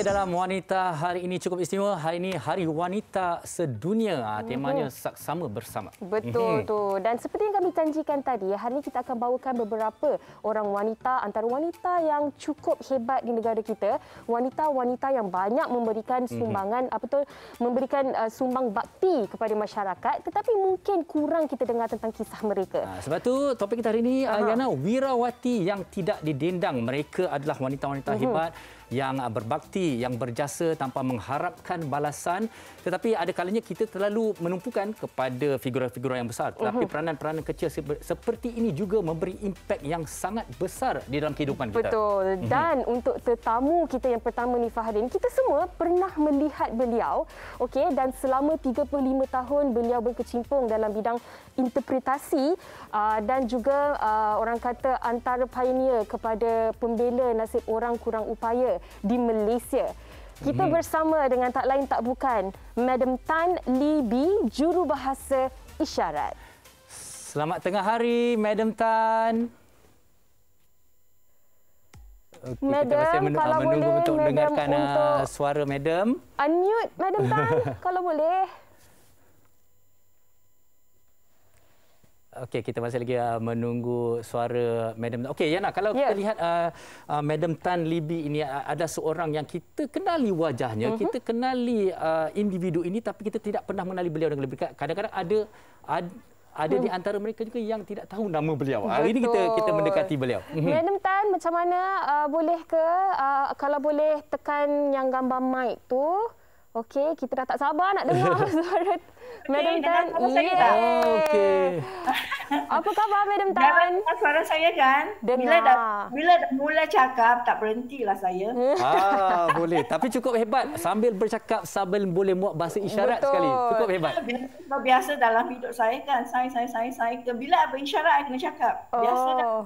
dalam Wanita hari ini cukup istimewa. Hari ini Hari Wanita Sedunia. Temanya sama bersama. Betul tu. Dan seperti yang kami janjikan tadi, hari ini kita akan bawakan beberapa orang wanita, antara wanita yang cukup hebat di negara kita, wanita-wanita yang banyak memberikan sumbangan, memberikan sumbang bakti kepada masyarakat, tetapi mungkin kurang kita dengar tentang kisah mereka. Sebab tu topik kita hari ini, Yana, wirawati yang tidak didendang. Mereka adalah wanita-wanita hebat yang berbakti, yang berjasa tanpa mengharapkan balasan. Tetapi ada kalanya kita terlalu menumpukan kepada figura-figura yang besar. Tetapi peranan-peranan kecil seperti ini juga memberi impak yang sangat besar di dalam kehidupan kita. Betul. Dan untuk tetamu kita yang pertama ni, Fahrin, kita semua pernah melihat beliau. Okey, dan selama 35 tahun beliau berkecimpung dalam bidang interpretasi dan juga orang kata antara pioneer kepada pembela nasib orang kurang upaya di Malaysia. Kita bersama dengan tak lain tak bukan Madam Tan Lee Bee, jurubahasa isyarat. Selamat tengah hari, Madam Tan. Okay, Madam, kita masih kalau menunggu boleh, untuk Madam, dengarkan untuk suara Madam. Unmute Madam Tan kalau boleh. Okey, kita masih lagi menunggu suara Madam. Okey, Yana, kalau kita lihat Madam Tan Lee Bee ini ada seorang yang kita kenali wajahnya, kita kenali individu ini, tapi kita tidak pernah mengenali beliau dengan lebih dekat. Kadang-kadang ada di antara mereka juga yang tidak tahu nama beliau. Hari ini kita mendekati beliau. Madam Tan, macam mana boleh ke kalau boleh tekan yang gambar mic tu? Okey, kita dah tak sabar nak dengar suara Madam Tan. Okey. Apa khabar Madam Tan? Dengar suara saya kan? Bila dah mula cakap, tak berhentilah saya. Boleh. Tapi cukup hebat. Sambil bercakap, sambil boleh muat bahasa isyarat sekali. Cukup hebat. Biasa dalam hidup saya kan, saya. Bila apa isyarat, saya kena cakap. Biasa dah.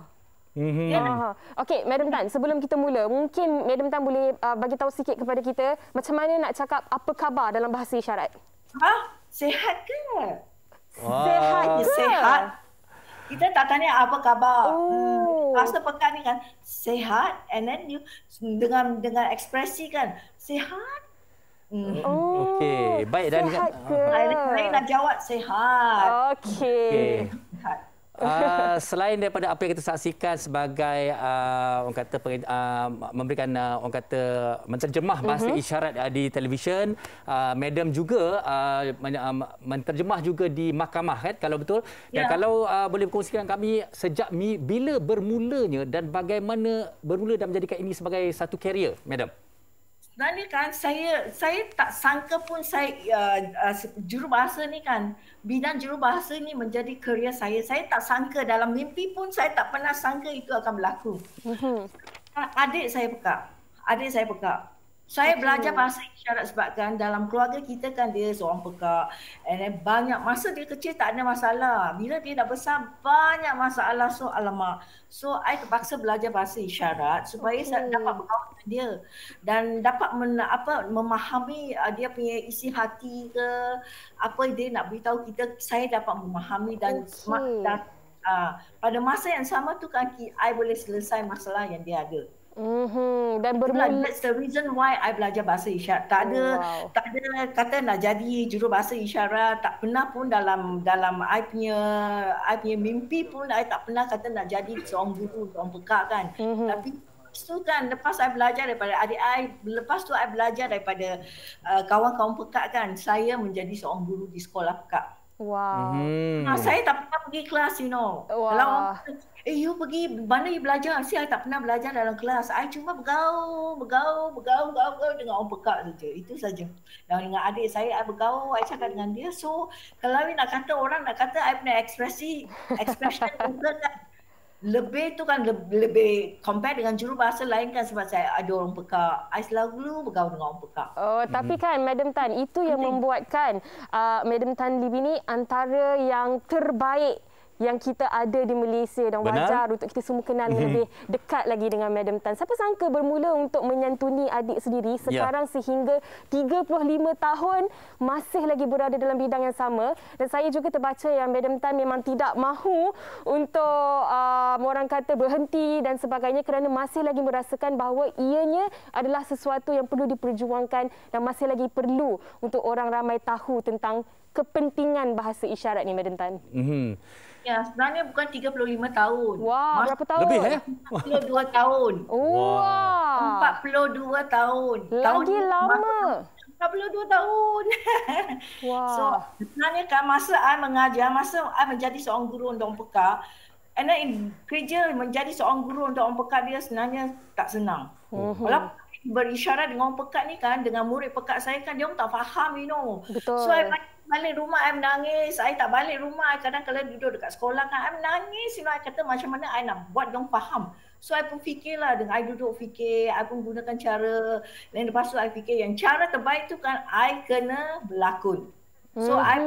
Okey, Madam Tan, sebelum kita mula, mungkin Madam Tan boleh bagi tahu sikit kepada kita macam mana nak cakap apa khabar dalam bahasa isyarat? Sihat ke? Sihat ke? Sihat. Kita tak tanya apa khabar. Bahasa pekan ni kan, sihat, and then you dengan ekspresi kan, sihat. Okey, baik. Dan saya nak jawab sihat. Okey. Selain daripada apa yang kita saksikan sebagai orang kata memberikan orang kata menterjemah bahasa isyarat di televisyen, Madam juga menterjemah juga di mahkamah, kan, kalau betul. Dan kalau boleh berkongsikan kami sejak bila bermulanya dan bagaimana bermula dan menjadikan ini sebagai satu karier, Madam. Sebenarnya kan saya tak sangka pun saya jurubahasa ni kan, bidang jurubahasa ni menjadi karier saya. Saya tak sangka, dalam mimpi pun saya tak pernah sangka itu akan berlaku. Adik saya pekak. Saya belajar bahasa isyarat sebab kan dalam keluarga kita kan dia seorang pekak. And banyak masa dia kecil tak ada masalah. Bila dia dah besar banyak masalah. So alamak. So I terpaksa belajar bahasa isyarat supaya saya dapat berkawan dengan dia dan dapat memahami dia punya isi hati ke apa dia nak beritahu kita, saya dapat memahami dan pada masa yang sama tu kan I boleh selesai masalah yang dia ada. Dan bermula, that's the reason why I belajar bahasa isyarat. Tak ada kata nak jadi jurubahasa isyarat. Tak pernah pun dalam I punya mimpi pun I tak pernah kata nak jadi seorang guru, seorang pekak kan. Tapi itu kan lepas I belajar daripada adik I, lepas tu I belajar daripada kawan-kawan pekak kan, saya menjadi seorang guru di sekolah pekak. Saya tak pernah pergi kelas, you know. Kalau you pergi mana you belajar? Saya tak pernah belajar dalam kelas. I cuma bergaul dengan orang pekak saja. Itu saja. Dan dengan adik saya, I bergaul, I cakap dengan dia. So, kalau nak kata orang nak kata I punya expression kan lebih tu kan lebih compare dengan jurubahasa lain kan, sebab saya ada orang pekak. I selalu bergaul dengan orang pekak. Tapi kan Madam Tan, itu yang membuatkan Madam Tan Lee Bee ni antara yang terbaik yang kita ada di Malaysia dan wajar untuk kita semua kenal lebih dekat lagi dengan Madam Tan. Siapa sangka bermula untuk menyantuni adik sendiri sekarang sehingga 35 tahun masih lagi berada dalam bidang yang sama. Dan saya juga terbaca yang Madam Tan memang tidak mahu untuk orang kata berhenti dan sebagainya kerana masih lagi merasakan bahawa ianya adalah sesuatu yang perlu diperjuangkan dan masih lagi perlu untuk orang ramai tahu tentang kepentingan bahasa isyarat ni, Madam Tan. Ya, sebenarnya bukan 35 tahun. Wah, berapa tahun? Lebih 42 tahun. Wah. 42 tahun. Lagi lama. 42 tahun. Wah. So, sebenarnya kan masa I mengajar, masa I menjadi seorang guru untuk orang pekak, and then kerja menjadi seorang guru untuk orang pekak dia sebenarnya tak senang. Walaupun berisyarat dengan orang pekat ni kan, dengan murid pekat saya kan, dia orang tak faham, Betul. So, I balik rumah, I menangis. I tak balik rumah. I kadang kalau duduk dekat sekolah kan, I menangis. I kata macam mana I nak buat dia orang faham. So, I pun fikirlah. Dengan I duduk fikir, I pun gunakan cara. Dan lepas tu, I fikir yang cara terbaik tu kan, I kena berlakon. So, I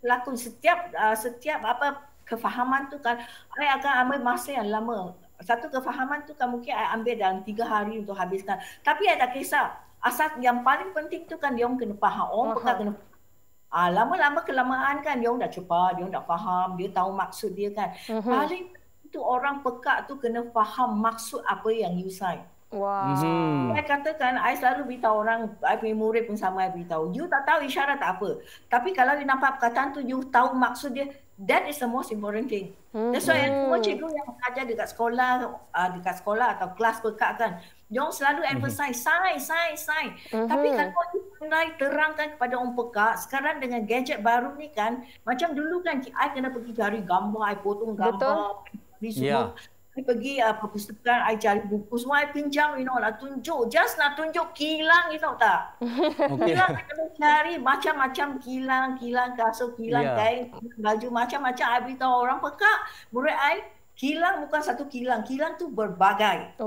berlakon setiap apa kefahaman tu kan, I akan ambil masa yang lama. Satu kefahaman tu kan mungkin I ambil dalam 3 hari untuk habiskan. Tapi I tak kisah. Asal yang paling penting tu kan dia orang kena faham. Orang pekat kena faham. Lama-lama kelamaan kan dia orang dah cepat, dia orang dah faham, dia tahu maksud dia kan. Paling penting tu orang pekat tu kena faham maksud apa yang you say. Wah. Saya katakan, I selalu beritahu orang, I punya murid pun sama I beritahu. You tak tahu isyarat tak apa. Tapi kalau you nampak perkataan tu, you tahu maksud dia, that is the most important thing. That's why semua cikgu yang mengajar dekat sekolah atau kelas pekat kan, dia orang selalu emphasize, sign. Tapi kalau you pandai terangkan kepada orang pekat, sekarang dengan gadget baru ni kan, macam dulu kan, I kena pergi cari gambar, I potong gambar, semua. I pergi perpustakaan, I cari buku semua, I pinjam, nak tunjuk. Just nak tunjuk kilang, tak? Kilang, I kena cari macam-macam kilang, kasut, kilang, kain, baju, macam-macam. I beritahu orang pekak, murid I, kilang bukan satu kilang tu berbagai.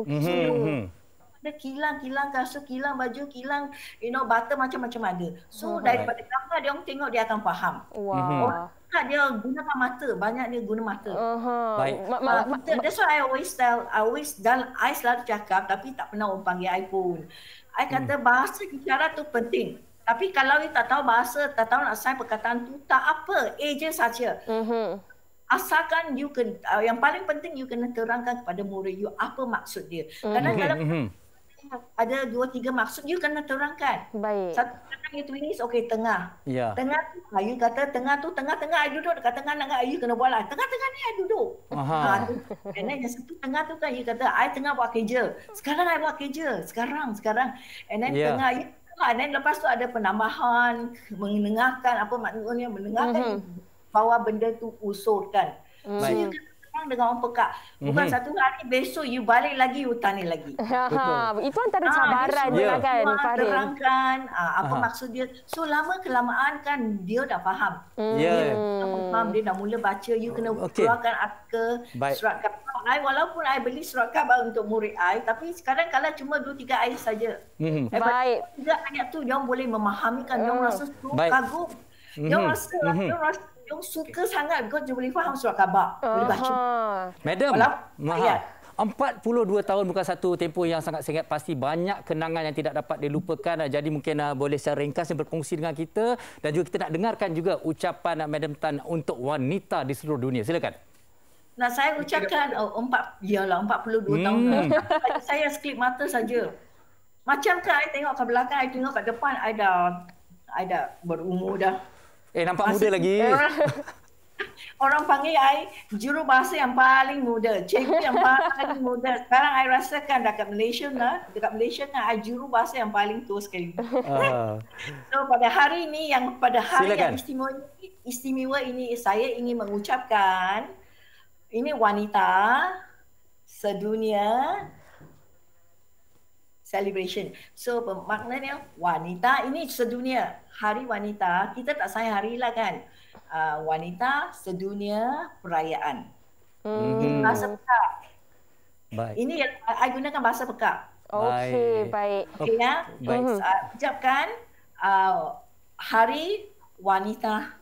Ada kilang, kasut, kilang, baju, kilang, butter, macam-macam ada. So, daripada gambar dia orang tengok, dia akan faham. Wah. Dia gunakan mata, banyak dia guna mata. Baik. That's why I selalu cakap, tapi tak pernah orang panggil I pun. I kata bahasa isyarat tu penting. Tapi kalau you tak tahu bahasa, tak tahu nak sign perkataan tu, tak apa, je saja. Asalkan you yang paling penting you kena terangkan kepada murid you apa maksud dia. Kerana kalau ada 2-3 maksud, you kena terangkan. Baik. Satu kadang you tulis, okey, tengah. Tengah tu, you kata tengah tu, tengah, I duduk dekat tengah, you kena buat lah. Tengah ni I duduk. And then yang satu tengah tu kan, you kata, I tengah buat kerja. Sekarang I buat kerja. Sekarang. And then tengah, you and then lepas tu ada penambahan, menengahkan, apa maknanya menengahkan, bawa benda tu usulkan. So you kena dengan orang pekak. Bukan satu hari besok you balik lagi, you tanya lagi. Itu antara cabaran dia kan, Farid. Terangkan apa maksud dia. So lama kelamaan kan dia dah faham. Dia dah faham, dia dah mula baca. You kena keluarkan artikel, surat khabar. Walaupun I beli surat khabar untuk murid I, tapi sekarang kalau cuma 2-3 ayat saja. Baik. 3 ayat tu dia orang boleh memahami kan. Dia orang rasa kagum. Dia orang rasa dia suka sangat because dia boleh faham surat khabar. Boleh baca. Madam, 42 tahun bukan satu tempoh yang sangat singkat. Pasti banyak kenangan yang tidak dapat dilupakan. Jadi mungkin boleh secara ringkas berkongsi dengan kita. Dan juga kita nak dengarkan juga ucapan Madam Tan untuk wanita di seluruh dunia. Silakan. Nah, saya ucapkan 42 tahun. Saya skrip mata saja. Macam kan I tengok ke belakang, I tengok ke depan, I dah berumur dah. Nampak muda lagi. Orang panggil I jurubahasa yang paling muda, cikgu yang paling muda. Sekarang I rasakan dekat Malaysia kan I jurubahasa yang paling tua sekali. So pada hari ini yang istimewa ini saya ingin mengucapkan ini wanita sedunia celebration. So maknanya wanita ini sedunia. Hari wanita, kita tak sayang hari lah kan. Wanita sedunia perayaan. Ini bahasa pekak. Baik. Ini yang I gunakan bahasa pekak. Okey, baik. Okey ya. Ucapkan hari wanita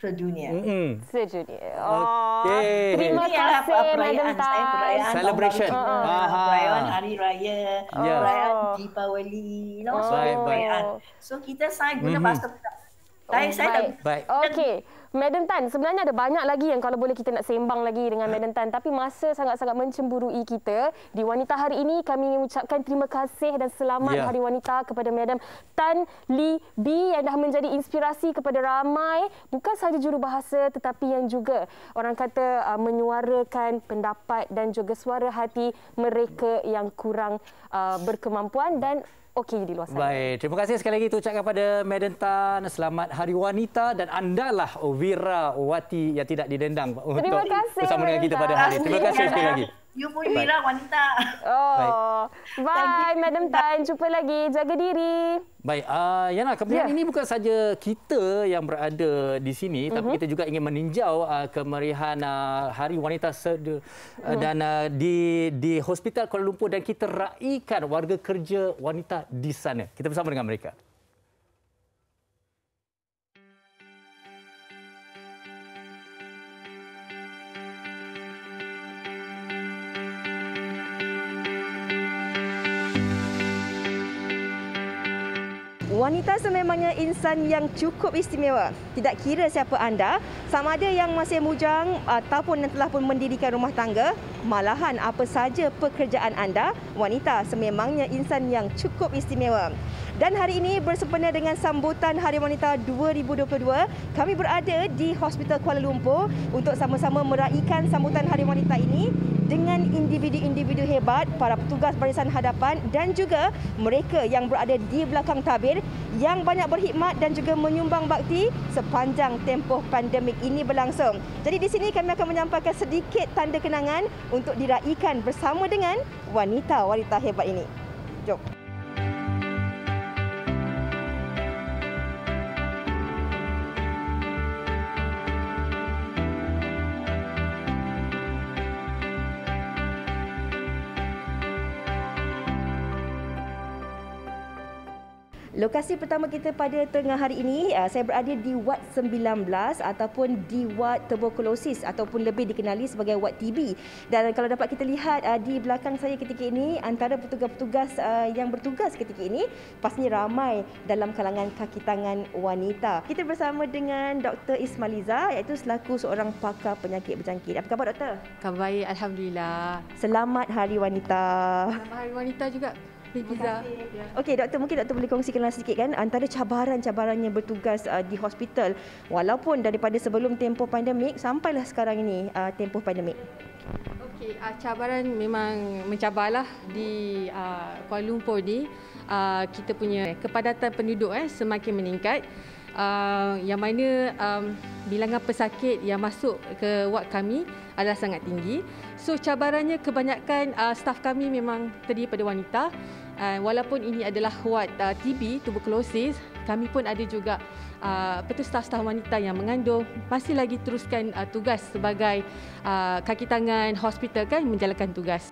sedunia. Sedunia. Okey. Terima kasih Madam Tan. Celebration. Perayaan Hari Raya, perayaan Deepawali, perayaan. So kita saya guna bahasa saya baik. Okey. Madam Tan, sebenarnya ada banyak lagi yang kalau boleh kita nak sembang lagi dengan Madam Tan, tapi masa sangat-sangat mencemburui kita. Di Wanita hari ini kami ingin ucapkan terima kasih dan selamat Hari Wanita kepada Madam Tan Lee Bee yang dah menjadi inspirasi kepada ramai, bukan sahaja jurubahasa tetapi yang juga orang kata menyuarakan pendapat dan juga suara hati mereka yang kurang berkemampuan dan okey di luar sana. Baik, terima kasih sekali lagi itu ucapkan kepada Madam Tan. Selamat Hari Wanita dan andalah Wira Wati yang tidak didendang untuk bersama dengan kita pada hari. Terima kasih sekali lagi. You pun Wira Wanita. Bye Madam Tan. Jumpa lagi. Jaga diri. Baik, Yana, kemeriahan ini bukan saja kita yang berada di sini, tapi kita juga ingin meninjau kemeriahan Hari Wanita dan di Hospital Kuala Lumpur dan kita raikan warga kerja wanita di sana. Kita bersama dengan mereka. Wanita sememangnya insan yang cukup istimewa. Tidak kira siapa anda, sama ada yang masih bujang ataupun yang telah pun mendirikan rumah tangga, malahan apa saja pekerjaan anda, wanita sememangnya insan yang cukup istimewa. Dan hari ini bersempena dengan sambutan Hari Wanita 2022, kami berada di Hospital Kuala Lumpur untuk sama-sama meraikan sambutan Hari Wanita ini dengan individu-individu hebat, para petugas barisan hadapan dan juga mereka yang berada di belakang tabir yang banyak berkhidmat dan juga menyumbang bakti sepanjang tempoh pandemik ini berlangsung. Jadi di sini kami akan menyampaikan sedikit tanda kenangan untuk diraikan bersama dengan wanita-wanita hebat ini. Jom. Lokasi pertama kita pada tengah hari ini, saya berada di Ward 19 ataupun di Ward Tuberkulosis ataupun lebih dikenali sebagai Ward TB. Dan kalau dapat kita lihat di belakang saya ketika ini, antara petugas-petugas yang bertugas ketika ini pastinya ramai dalam kalangan kaki tangan wanita. Kita bersama dengan Dr. Ismailiza iaitu selaku seorang pakar penyakit berjangkit. Apa khabar doktor? Khabar baik, alhamdulillah. Selamat Hari Wanita. Selamat Hari Wanita juga. Ya. Okey doktor, mungkin doktor boleh kongsikanlah sedikit kan antara cabaran-cabaran yang bertugas di hospital walaupun daripada sebelum tempoh pandemik sampailah sekarang ini tempoh pandemik. Okey, cabaran memang mencabarlah di Kuala Lumpur ni. Kita punya kepadatan penduduk semakin meningkat. Yang mana bilangan pesakit yang masuk ke ward kami adalah sangat tinggi. So cabarannya kebanyakan staf kami memang terdiri pada wanita. Walaupun ini adalah ward TB, tuberkulosis, kami pun ada juga staf-staf wanita yang mengandung masih lagi teruskan tugas sebagai kaki tangan hospital kan menjalankan tugas.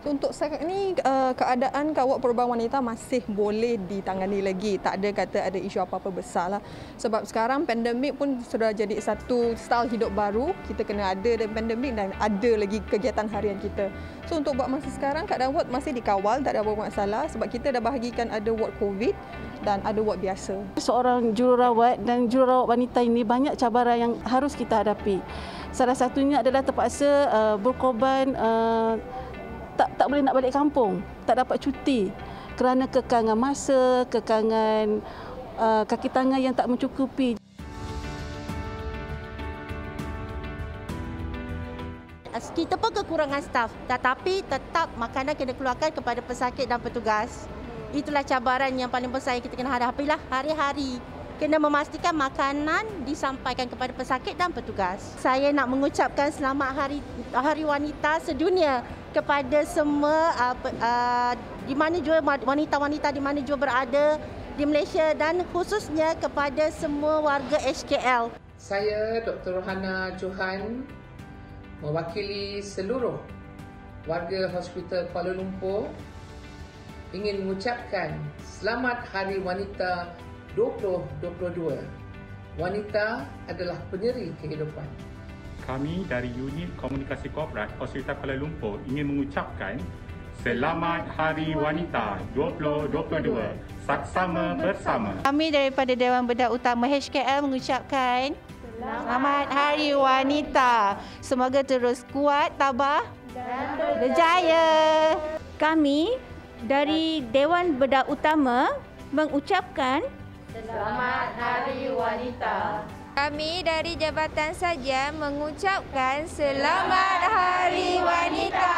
Untuk saat ini keadaan kawat perubahan wanita masih boleh ditangani lagi. Tak ada kata ada isu apa-apa besar lah. Sebab sekarang pandemik pun sudah jadi satu style hidup baru. Kita kena ada dan pandemik dan ada lagi kegiatan harian kita. So untuk buat masa sekarang keadaan ward masih dikawal, tak ada apa-apa masalah. Sebab kita dah bahagikan ada ward COVID dan ada ward biasa. Seorang jururawat dan jururawat wanita ini banyak cabaran yang harus kita hadapi. Salah satunya adalah terpaksa berkorban tak boleh nak balik kampung, tak dapat cuti kerana kekangan masa, kekangan kaki tangan yang tak mencukupi. Kita pun kekurangan staf, tetapi tetap makanan kena keluarkan kepada pesakit dan petugas. Itulah cabaran yang paling besar yang kita kena hadapilah hari-hari. Kena memastikan makanan disampaikan kepada pesakit dan petugas. Saya nak mengucapkan selamat Hari Wanita sedunia kepada semua di mana jua wanita-wanita di mana jua berada di Malaysia dan khususnya kepada semua warga HKL. Saya Dr. Rohana Johan mewakili seluruh warga Hospital Kuala Lumpur ingin mengucapkan Selamat Hari Wanita 2022. Wanita adalah penyeri kehidupan. Kami dari Unit Komunikasi Korporat Hospital Kuala Lumpur ingin mengucapkan Selamat Hari Wanita 2022. Saksama bersama. Kami daripada Dewan Bedah Utama HKL mengucapkan Selamat Hari Wanita. Semoga terus kuat, tabah dan berjaya. Kami dari Dewan Bedah Utama mengucapkan Selamat Hari Wanita. Kami dari Jabatan Saja mengucapkan Selamat Hari Wanita.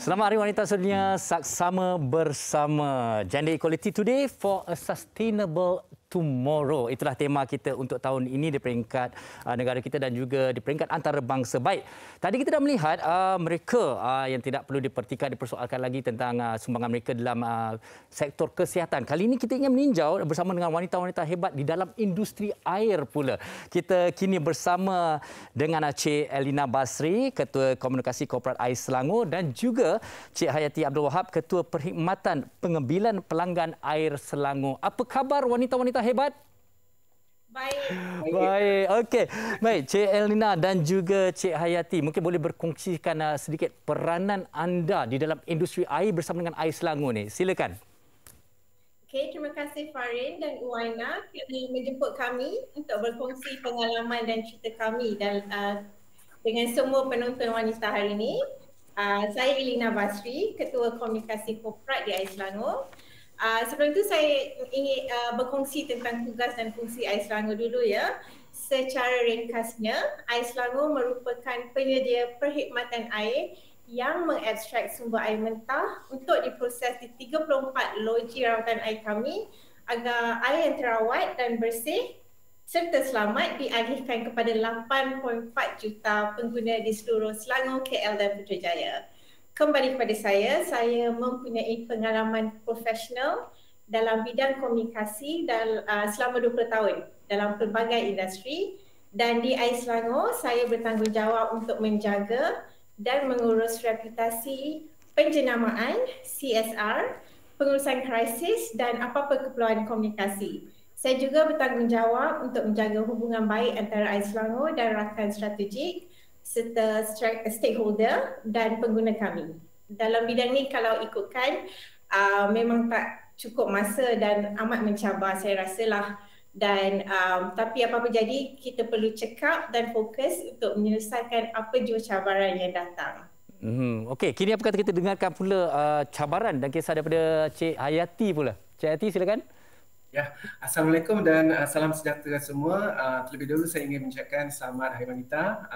Selamat Hari Wanita sedunia, saksama bersama. Gender Equality Today for a Sustainable Tomorrow. Itulah tema kita untuk tahun ini di peringkat negara kita dan juga di peringkat antarabangsa. Baik, tadi kita dah melihat mereka yang tidak perlu dipersoalkan lagi tentang sumbangan mereka dalam sektor kesihatan. Kali ini kita ingin meninjau bersama dengan wanita-wanita hebat di dalam industri air pula. Kita kini bersama dengan Cik Elina Basri, Ketua Komunikasi Korporat Air Selangor, dan juga Cik Hayati Abdul Wahab, Ketua Perkhidmatan Pengambilan Pelanggan Air Selangor. Apa khabar wanita-wanita hebat? Baik. Okey. Baik, Cik Elina dan juga Cik Hayati, mungkin boleh berkongsikan sedikit peranan anda di dalam industri air bersama dengan Air Selangor ni. Silakan. Okey, terima kasih Farin dan Uwaina kerana menjemput kami untuk berkongsi pengalaman dan cerita kami dan dengan semua penonton wanita hari ini. Saya Elina Basri, Ketua Komunikasi Korporat di Air Selangor. Sebelum itu saya ingin berkongsi tentang tugas dan fungsi Air Selangor dulu ya. Secara ringkasnya, Air Selangor merupakan penyedia perkhidmatan air yang mengekstrak sumber air mentah untuk diproses di 34 loji rawatan air kami agar air yang terawat dan bersih serta selamat dialihkan kepada 8.4 juta pengguna di seluruh Selangor, KL dan Putrajaya. Kembali kepada saya mempunyai pengalaman profesional dalam bidang komunikasi selama 20 tahun dalam pelbagai industri, dan di Air Selangor saya bertanggungjawab untuk menjaga dan mengurus reputasi penjenamaan, CSR, pengurusan krisis dan apa-apa keperluan komunikasi. Saya juga bertanggungjawab untuk menjaga hubungan baik antara Air Selangor dan rakan strategik serta stakeholder dan pengguna kami. Dalam bidang ni kalau ikutkan memang tak cukup masa dan amat mencabar saya rasalah, dan tapi apa-apa jadi kita perlu cekap dan fokus untuk menyelesaikan apa jua cabaran yang datang. Okey, kini apa kata kita dengarkan pula cabaran dan kisah daripada Cik Hayati pula. Cik Hayati silakan. Ya, Assalamualaikum dan salam sejahtera semua. Terlebih dahulu saya ingin mengucapkan Selamat Hari Wanita.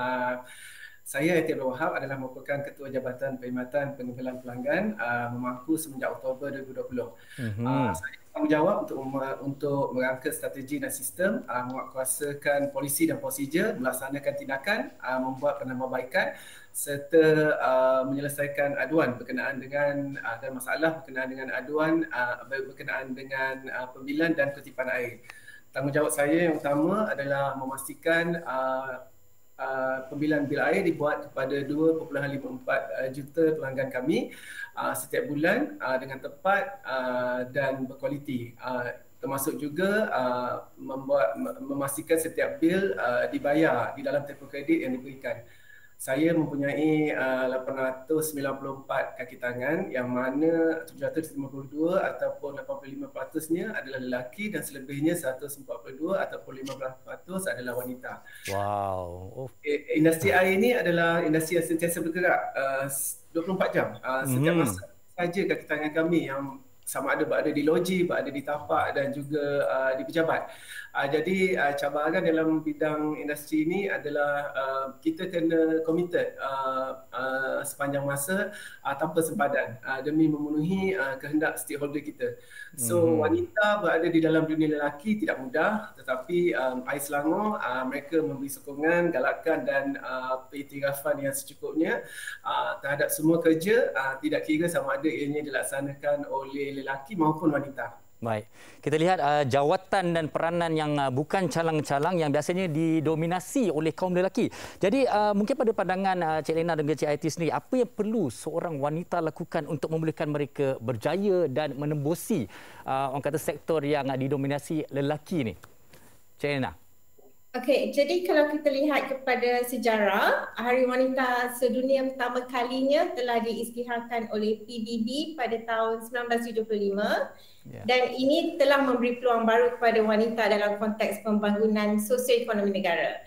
Saya Hayati Abdul Wahab adalah merupakan Ketua Jabatan Perkhidmatan Pengambilan Pelanggan memangku semenjak Oktober 2020. Saya bertanggungjawab untuk merangka strategi dan sistem, menguatkuasakan polisi dan prosedur, melaksanakan tindakan, membuat penambahbaikan serta menyelesaikan aduan berkenaan dengan dan masalah berkenaan dengan aduan berkenaan dengan pembilihan dan kutipan air. Tanggungjawab saya yang utama adalah memastikan pembilihan bil air dibuat kepada 2.54 juta pelanggan kami setiap bulan dengan tepat dan berkualiti. Termasuk juga memastikan setiap bil dibayar di dalam tempoh kredit yang diberikan. Saya mempunyai 894 kaki tangan yang mana 752 ataupun 85%-nya adalah lelaki dan selebihnya 142 ataupun 15% adalah wanita. Wow. Industri air ini adalah industri yang sentiasa bergerak 24 jam. Setiap masa saja kaki tangan kami yang sama ada berada di loji, berada di tapak dan juga di pejabat. Jadi cabaran dalam bidang industri ini adalah kita kena committed sepanjang masa tanpa sempadan demi memenuhi kehendak stakeholder kita. So wanita berada di dalam dunia lelaki tidak mudah, tetapi AIR Selangor mereka memberi sokongan, galakan dan pengiktirafan yang secukupnya terhadap semua kerja, tidak kira sama ada ianya dilaksanakan oleh lelaki maupun wanita. Baik. Kita lihat jawatan dan peranan yang bukan calang-calang yang biasanya didominasi oleh kaum lelaki. Jadi mungkin pada pandangan Cik Lena dan Cik Hayati sendiri, apa yang perlu seorang wanita lakukan untuk membolehkan mereka berjaya dan menembusi orang kata sektor yang didominasi lelaki ni? Cik Lena. Okey, jadi kalau kita lihat kepada sejarah, Hari Wanita Sedunia pertama kalinya telah diisytiharkan oleh PBB pada tahun 1975 dan ini telah memberi peluang baru kepada wanita dalam konteks pembangunan sosioekonomi negara.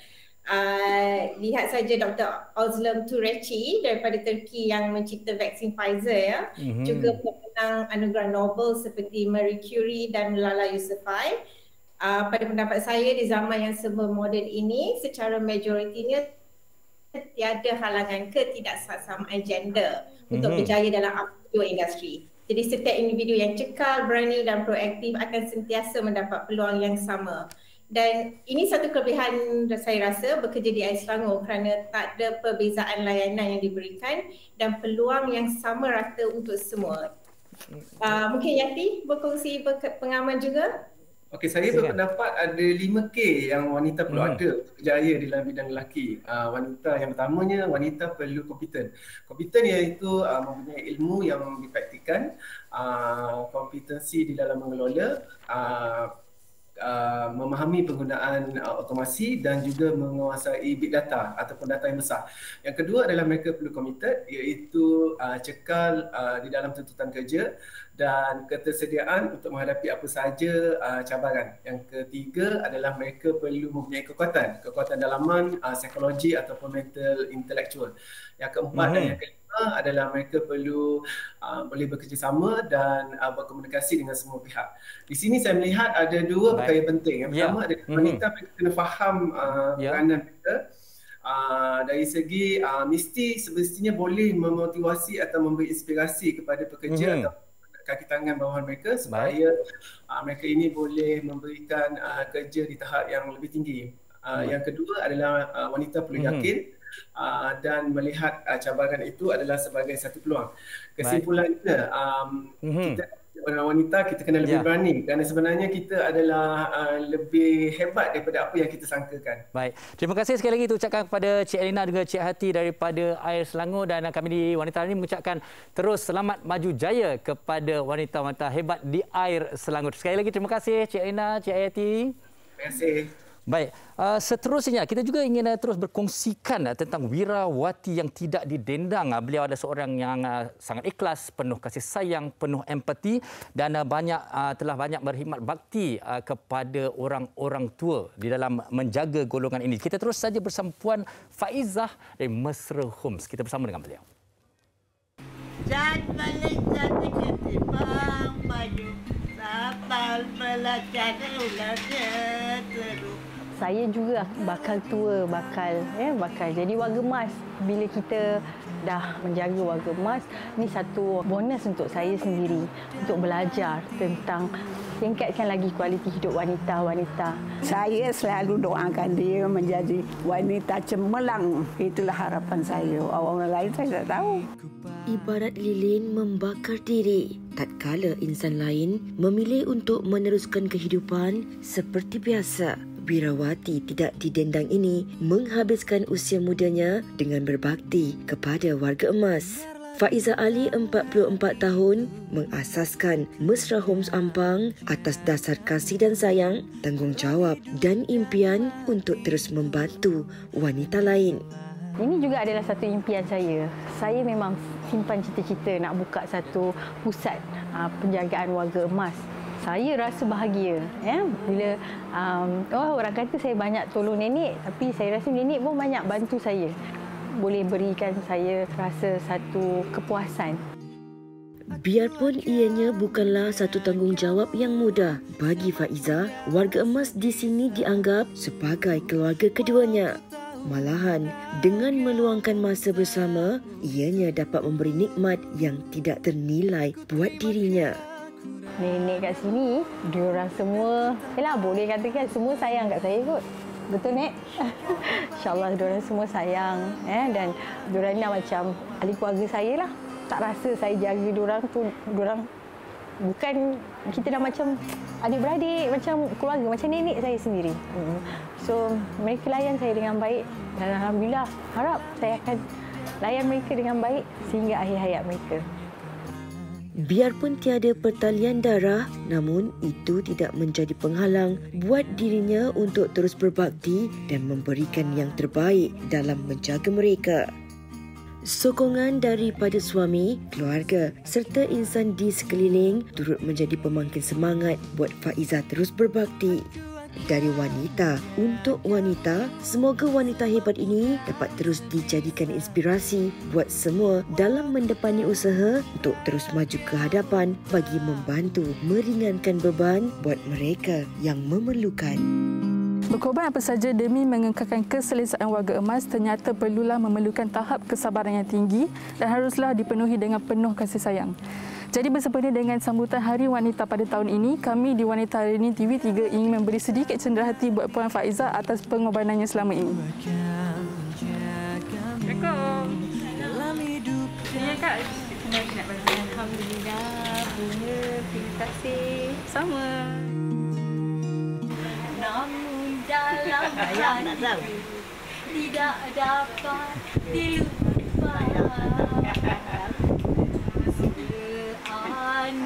Lihat saja Dr. Özlem Türeci daripada Turki yang mencipta vaksin Pfizer juga pemenang anugerah Nobel seperti Marie Curie dan Malala Yousafzai. Pada pendapat saya di zaman yang serba moden ini secara majoritinya tiada halangan ketidaksamaan gender untuk berjaya dalam apapun industri. Jadi setiap individu yang cekal, berani dan proaktif akan sentiasa mendapat peluang yang sama. Dan ini satu kelebihan saya rasa bekerja di AIR Selangor kerana tak ada perbezaan layanan yang diberikan dan peluang yang sama rata untuk semua. Mungkin Yati berkongsi pengalaman juga? Okey, saya berpendapat ada 5K yang wanita perlu ada untuk berjaya dalam bidang lelaki. Wanita yang pertamanya, wanita perlu kompeten. Kompeten iaitu mempunyai ilmu yang dipraktikkan, kompetensi di dalam mengelola, memahami penggunaan otomasi dan juga menguasai big data ataupun data yang besar. Yang kedua adalah mereka perlu committed, iaitu cekal di dalam tuntutan kerja dan ketersediaan untuk menghadapi apa sahaja cabaran. Yang ketiga adalah mereka perlu mempunyai kekuatan dalaman, psikologi ataupun mental intellectual. Yang keempat dan yang kelima adalah mereka perlu boleh bekerjasama dan berkomunikasi dengan semua pihak. Di sini saya melihat ada dua perkara penting. Yang pertama adalah wanita kena faham peranan mereka. Dari segi semestinya boleh memotivasi atau memberi inspirasi kepada pekerja atau kaki tangan bawahan mereka supaya mereka ini boleh memberikan kerja di tahap yang lebih tinggi. Yang kedua adalah wanita perlu yakin dan melihat cabaran itu adalah sebagai satu peluang. Kesimpulannya, kita wanita kita kena lebih berani kerana sebenarnya kita adalah lebih hebat daripada apa yang kita sangkakan. Baik. Terima kasih sekali lagi ucapkan kepada Cik Elina dan Cik Hayati daripada AIR Selangor, dan kami di Wanita ini mengucapkan terus selamat maju jaya kepada wanita-wanita hebat di AIR Selangor. Sekali lagi terima kasih Cik Elina, Cik Hayati. Terima kasih. Baik, seterusnya kita juga ingin terus berkongsikan tentang wirawati yang tidak didendang. Beliau adalah seorang yang sangat ikhlas, penuh kasih sayang, penuh empati dan telah banyak berkhidmat bakti kepada orang-orang tua di dalam menjaga golongan ini. Kita terus saja bersama Puan Faizah dari Mesra Homes. Kita bersama dengan beliau. balik jadi ketimbang baju sapal belajar ular terus. Saya juga bakal tua, bakal jadi warga emas. Bila kita dah menjaga warga emas, ni satu bonus untuk saya sendiri untuk belajar tentang tingkatkan lagi kualiti hidup wanita-wanita. Saya selalu doakan dia menjadi wanita cemerlang. Itulah harapan saya. Orang lain saya tak tahu. Ibarat lilin membakar diri, tatkala insan lain memilih untuk meneruskan kehidupan seperti biasa. Wirawati tidak didendang ini menghabiskan usia mudanya dengan berbakti kepada warga emas. Faizah Ali, 44 tahun, mengasaskan Mesra Homes Ampang atas dasar kasih dan sayang, tanggungjawab dan impian untuk terus membantu wanita lain. Ini juga adalah satu impian saya. Saya memang simpan cita-cita nak buka satu pusat penjagaan warga emas. Saya rasa bahagia bila orang kata saya banyak tolong nenek, tapi saya rasa nenek pun banyak bantu saya. Boleh berikan saya rasa satu kepuasan. Biarpun ianya bukanlah satu tanggungjawab yang mudah bagi Faiza, warga emas di sini dianggap sebagai keluarga keduanya. Malahan, dengan meluangkan masa bersama, ianya dapat memberi nikmat yang tidak ternilai buat dirinya. Nenek kat sini, diorang semua, boleh katakan semua sayang kat saya kot. Betul, Nek? InsyaAllah diorang semua sayang. Dan diorang ni macam ahli keluarga saya lah. Tak rasa saya jaga diorang tu, diorang bukan kita dah macam adik-beradik, macam keluarga, macam nenek saya sendiri. So, mereka layan saya dengan baik dan Alhamdulillah harap saya akan layan mereka dengan baik sehingga akhir hayat mereka. Biarpun tiada pertalian darah, namun itu tidak menjadi penghalang buat dirinya untuk terus berbakti dan memberikan yang terbaik dalam menjaga mereka. Sokongan daripada suami, keluarga serta insan di sekeliling turut menjadi pemangkin semangat buat Faiza terus berbakti. Dari wanita untuk wanita, semoga wanita hebat ini dapat terus dijadikan inspirasi buat semua dalam mendepani usaha untuk terus maju ke hadapan bagi membantu meringankan beban buat mereka yang memerlukan. Berkorban apa saja demi mengekalkan keselesaan warga emas ternyata perlulah memerlukan tahap kesabaran yang tinggi dan haruslah dipenuhi dengan penuh kasih sayang. Jadi bersempena dengan sambutan Hari Wanita pada tahun ini, kami di Wanita Hari Ini TV3 ingin memberi sedikit cenderahati buat Puan Faiza atas pengorbanannya selama ini. Assalamualaikum. Ya Kak, alhamdulillah, bunga, terima kasih. Sama. Namun dalam hati tidak dapat dilupakan.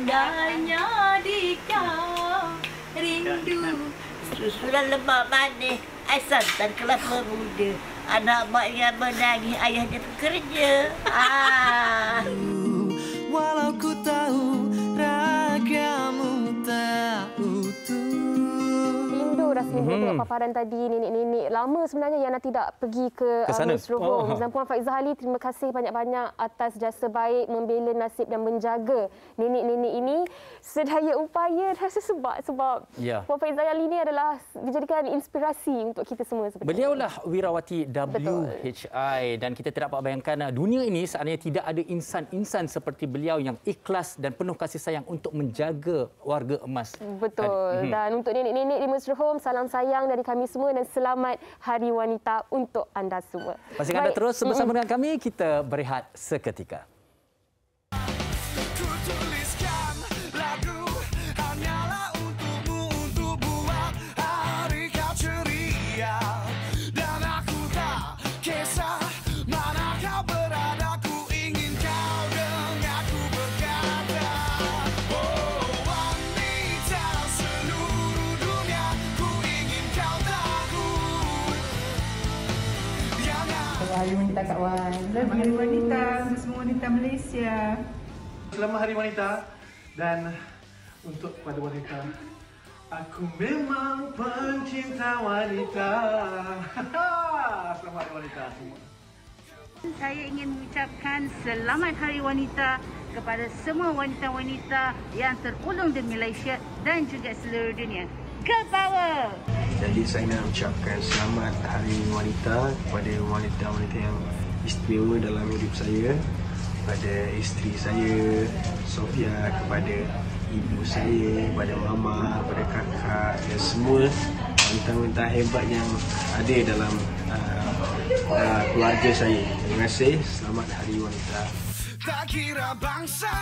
Seandainya di kau rindu susulan lemak manis, ais santan kelapa muda, anak mak yang menangis ayah dia bekerja. Walau ku tahu ragamu tak utuh. Rasanya tengok paparan tadi nenek-nenek lama sebenarnya yang tidak pergi ke Nursery Home. Dan Puan Faiza Ali, terima kasih banyak-banyak atas jasa baik membela nasib dan menjaga nenek-nenek ini sedaya upaya. Rasa sebab Puan Faiza Ali ini adalah dijadikan inspirasi untuk kita semua sebenarnya. Beliaulah wirawati WHI dan kita tidak dapat bayangkan dunia ini seandainya tidak ada insan-insan seperti beliau yang ikhlas dan penuh kasih sayang untuk menjaga warga emas. Betul. Dan untuk nenek-nenek di Nursery Home, salam sayang dari kami semua dan selamat Hari Wanita untuk anda semua. Pastikan anda terus bersama dengan kami, kita berehat seketika. Hari Wanita Kak Wan. Selamat Hari Wanita untuk semua wanita Malaysia. Selamat Hari Wanita dan untuk kepada wanita, aku memang pencinta wanita. Selamat Hari Wanita semua. Saya ingin mengucapkan Selamat Hari Wanita kepada semua wanita-wanita yang terulung di Malaysia dan juga seluruh dunia. Girl Power! Jadi saya nak ucapkan Selamat Hari Wanita kepada wanita-wanita yang istimewa dalam hidup saya. Kepada isteri saya, Sofia, kepada ibu saya, kepada mama, kepada kakak dan semua wanita-wanita hebat yang ada dalam keluarga saya. Terima kasih. Selamat Hari Wanita. Tak kira bangsa,